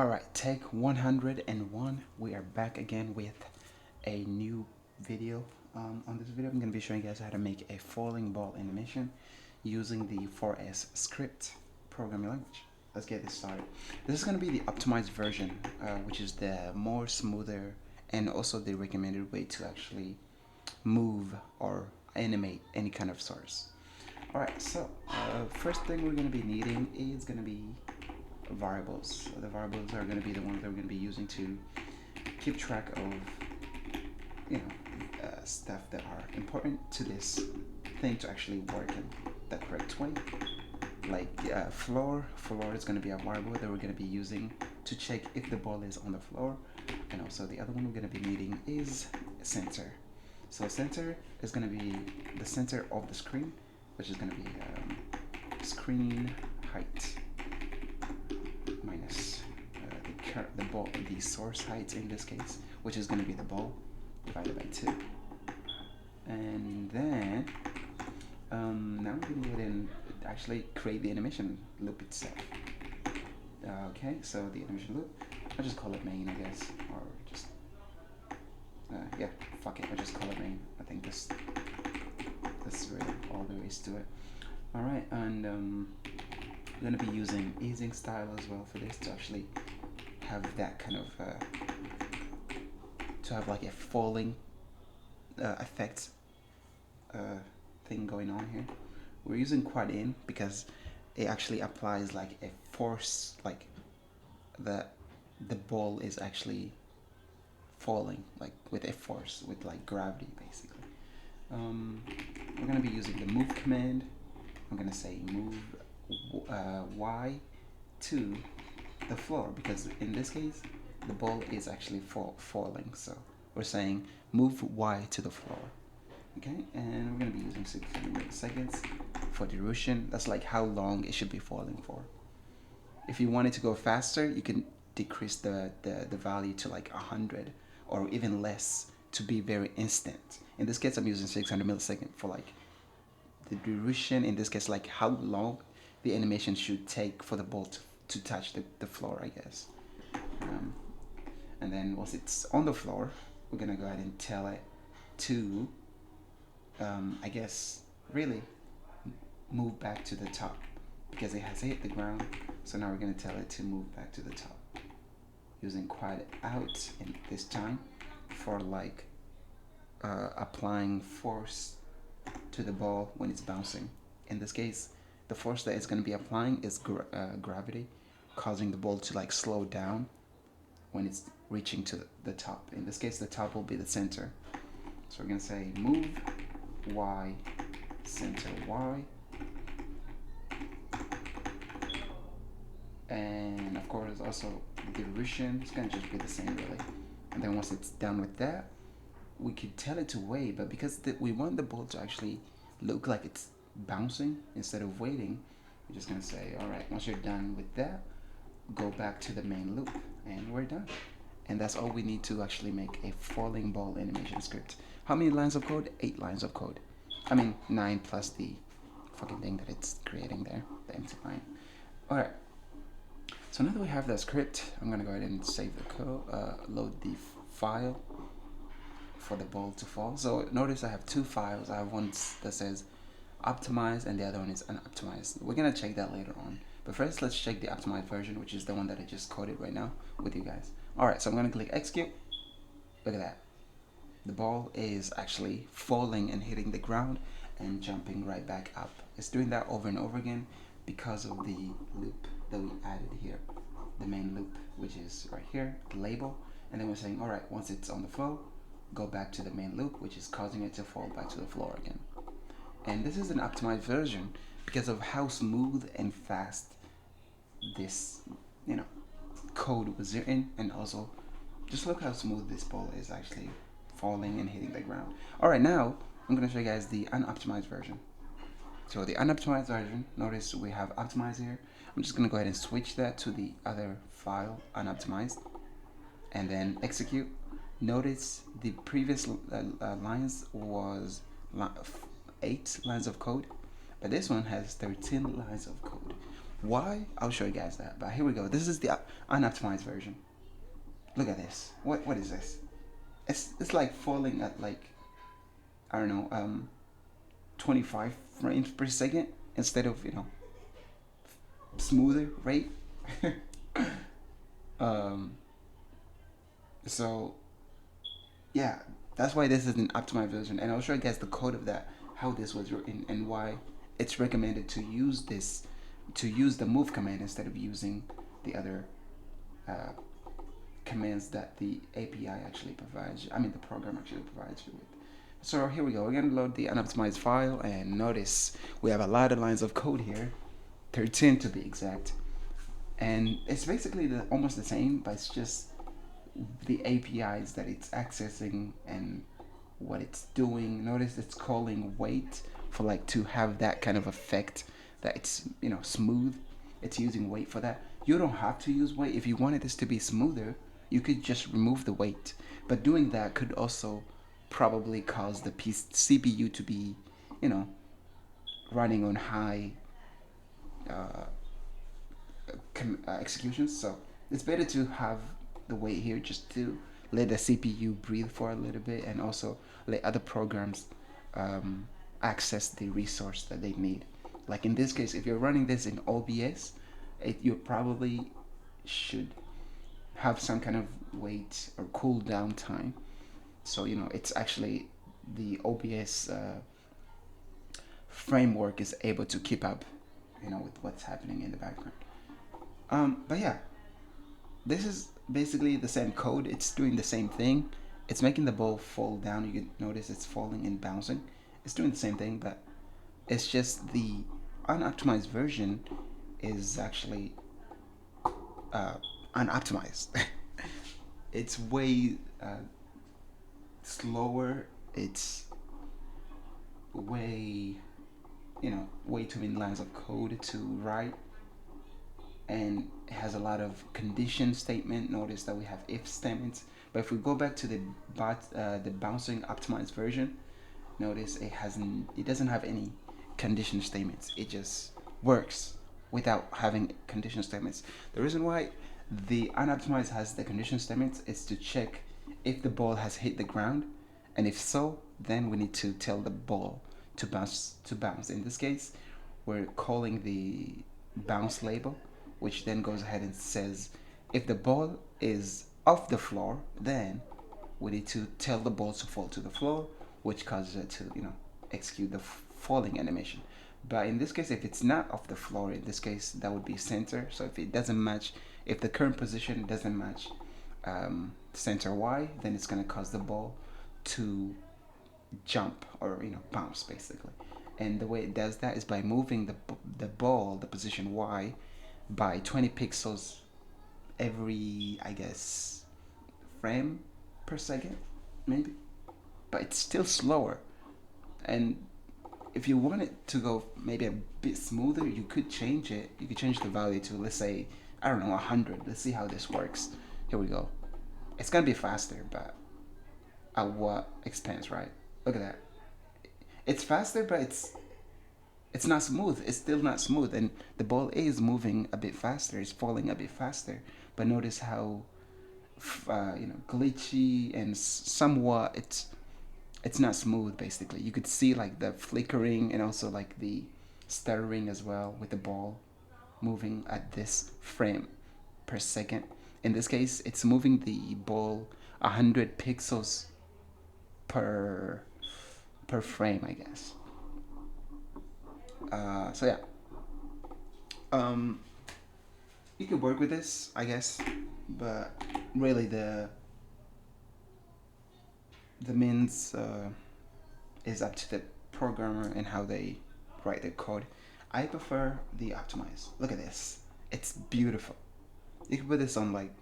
Alright, take 101. We are back again with a new video. On this video, I'm going to be showing you guys how to make a falling ball animation using the 4IM3-SCRIPT programming language. Let's get this started. This is going to be the optimized version, which is the more smoother and also the recommended way to actually move or animate any kind of source. Alright, so first thing we're going to be needing is going to be variables. The variables are going to be the ones that we're going to be using to keep track of, stuff that are important to this thing to actually work in the correct way. Like floor is going to be a variable that we're going to be using to check if the ball is on the floor, and also the other one we're going to be needing is center. So center is going to be the center of the screen, which is going to be screen height minus the ball, the source height in this case, which is going to be the ball divided by 2. And then now we're going to go ahead and actually create the animation loop itself. Okay, so the animation loop, I'll just call it main, I guess, or just yeah, fuck it, I'll just call it main. I think that's really all there is to it. All right, and we're going to be using easing style as well for this to actually have that kind of to have like a falling effect thing going on here. We're using quad in because it actually applies like a force, like the ball is actually falling like with a force, with like gravity basically. We're going to be using the move command. I'm going to say move Y to the floor, because in this case the ball is actually falling, so we're saying move Y to the floor. Okay, and we're going to be using 600 milliseconds for duration. That's like how long it should be falling for. If you want it to go faster, you can decrease the value to like 100 or even less to be very instant. In this case I'm using 600 milliseconds for like the duration, in this case like how long the animation should take for the ball to touch the floor, I guess. And then once it's on the floor, we're gonna go ahead and tell it to I guess really move back to the top, because it has hit the ground. So now we're gonna tell it to move back to the top using quad out in this time for like applying force to the ball when it's bouncing. In this case, the force that it's going to be applying is gravity, causing the ball to like slow down when it's reaching to the top. In this case, the top will be the center. So we're going to say move Y, center Y. And of course also the duration is going to just be the same really. And then once it's done with that, we could tell it to wait, but because we want the ball to actually look like it's bouncing instead of waiting, we're just gonna say, all right, once you're done with that, go back to the main loop, and we're done. And that's all we need to actually make a falling ball animation script. How many lines of code? 8 lines of code. I mean 9 plus the fucking thing that it's creating there, the empty line. All right. So now that we have that script, I'm gonna go ahead and save the code, load the file for the ball to fall. So notice I have 2 files. I have one that says optimized and the other one is unoptimized. We're gonna check that later on, but first let's check the optimized version, which is the one that I just coded right now with you guys. All right, so I'm gonna click execute. Look at that, the ball is actually falling and hitting the ground and jumping right back up. It's doing that over and over again because of the loop that we added here, the main loop, which is right here, the label. And then we're saying, all right, once it's on the floor, go back to the main loop, which is causing it to fall back to the floor again. And this is an optimized version because of how smooth and fast this code was written, and also just look how smooth this ball is actually falling and hitting the ground. All right, now I'm going to show you guys the unoptimized version. So the unoptimized version, notice we have optimized here. I'm just going to go ahead and switch that to the other file, unoptimized, and then execute. Notice the previous lines was 8 lines of code, but this one has 13 lines of code. Why? I'll show you guys that. But here we go. This is the unoptimized version. Look at this. What is this? It's like falling at like, I don't know, 25 frames per second instead of, you know, smoother rate. um, so yeah, that's why this is an optimized version, and I'll show you guys the code of that, how this was written, and why it's recommended to use this, to use the move command instead of using the other uh, commands that the API actually provides. I mean, the program actually provides you with. So here we go. We're gonna load the unoptimized file, and notice we have a lot of lines of code here, 13 to be exact, and it's basically almost the same, but it's just the APIs that it's accessing and what it's doing. Notice it's calling wait for like to have that kind of effect that it's, you know, smooth. It's using wait for that. You don't have to use wait. If you wanted this to be smoother, you could just remove the wait, but doing that could also probably cause the CPU to be, you know, running on high uh, executions. So it's better to have the wait here just to let the CPU breathe for a little bit, and also let other programs access the resource that they need. Like in this case, if you're running this in OBS, you probably should have some kind of wait or cool down time. So, you know, it's actually the OBS framework is able to keep up, you know, with what's happening in the background. But yeah, this is basically the same code. It's doing the same thing. It's making the ball fall down. You can notice it's falling and bouncing. It's doing the same thing, but it's just the unoptimized version is actually unoptimized. It's way slower. It's way, you know, way too many lines of code to write, and it has a lot of condition statement. Notice that we have if statements, but if we go back to the bouncing optimized version, notice it doesn't have any condition statements. It just works without having condition statements. The reason why the unoptimized has the condition statements is to check if the ball has hit the ground, and if so, then we need to tell the ball to bounce. In this case, we're calling the bounce label, which then goes ahead and says if the ball is off the floor, then we need to tell the ball to fall to the floor, which causes it to, you know, execute the falling animation. But in this case, if it's not off the floor, in this case that would be center. So if it doesn't match, if the current position doesn't match center Y, then it's going to cause the ball to jump, or, you know, bounce basically. And the way it does that is by moving the ball, the position Y, by 20 pixels every, I guess, frame per second, maybe. But it's still slower. And if you want it to go maybe a bit smoother, you could change it. You could change the value to, let's say, I don't know, 100. Let's see how this works. Here we go. It's gonna be faster, but at what expense, right? Look at that. It's faster, but it's not smooth. It's still not smooth, and the ball is moving a bit faster. It's falling a bit faster. But notice how you know, glitchy and somewhat it's not smooth. Basically, you could see like the flickering and also like the stuttering as well with the ball moving at this frame per second. In this case, it's moving the ball 100 pixels per frame, I guess. So yeah, you could work with this, I guess, but really the means is up to the programmer and how they write their code. I prefer the optimize. Look at this, it's beautiful. You can put this on like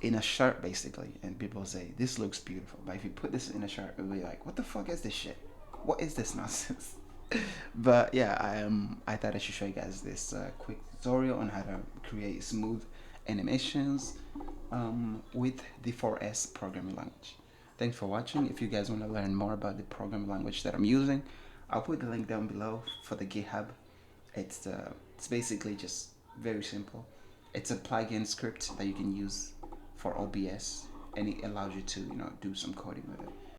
in a shirt basically, and people say this looks beautiful. But if you put this in a shirt, it'll be like, what the fuck is this shit? What is this nonsense? But yeah, I thought I should show you guys this quick tutorial on how to create smooth animations with the 4S programming language. Thanks for watching. If you guys want to learn more about the programming language that I'm using, I'll put the link down below for the GitHub. It's basically just very simple. It's a plugin script that you can use for OBS, and it allows you to do some coding with it.